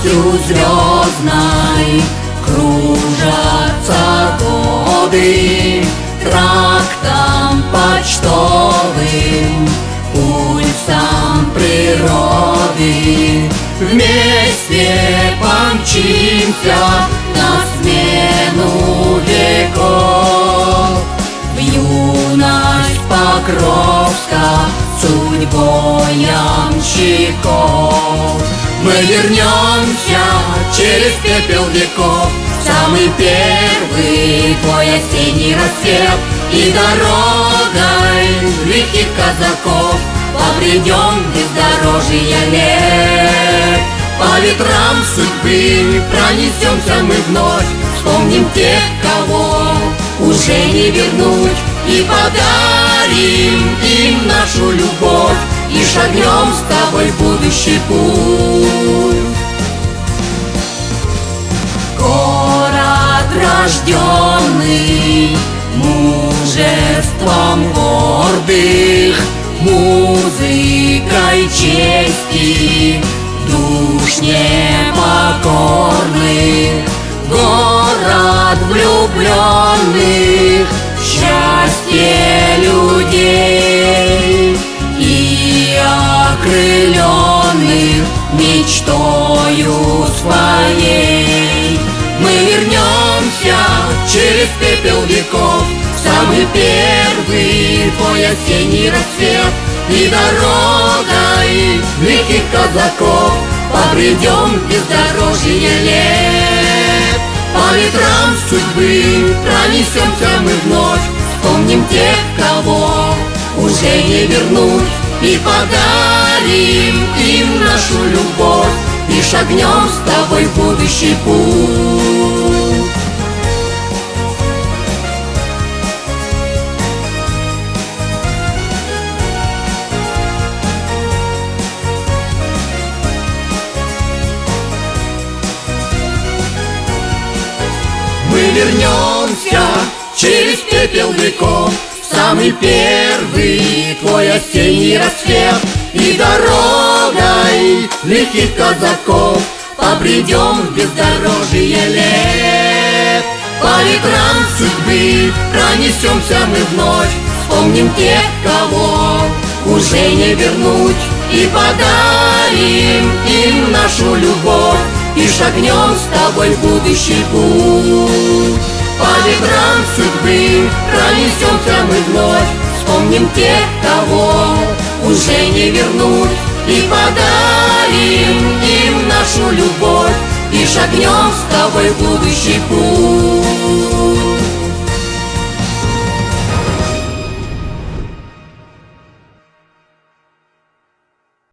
скоростью звездной кружатся годы трактом почтовым, пульсом природы. Вместе помчимся на смену веков. В юность Покровска судьбой ямщиков. Мы вернемся через пепел веков в самый первый твой осенний рассвет, и дорогой лихих казаков побредем бездорожья лет. По ветрам судьбы пронесемся мы вновь, вспомним тех, кого уже не вернуть, и подарим им нашу любовь, и шагнем с тобой в будущий путь. Город, рожденный мужеством гордых, музыкой чести душ непокорных. Город влюбленных в счастье людей и окрыленных мечтою своей. Мы вернемся через пепел веков в самый первый твой осенний рассвет, и дорогой лихих казаков побредем бездорожье лет. По ветрам судьбы пронесемся мы вновь, вспомним тех, кого уже не вернуть, и подарим им нашу любовь, и шагнем с тобой в будущий путь. Мы вернемся через пепел веков в самый первый твой осенний рассвет, и дорогой лихих казаков побредем в бездорожье лет. По ветрам судьбы пронесемся мы вновь, вспомним тех, кого уже не вернуть, и подарим им нашу любовь, и шагнем с тобой в будущий путь. По ветрам судьбы пронесемся мы вновь, вспомним тех, кого уже не вернуть, и подарим им нашу любовь, и шагнем с тобой в будущий путь.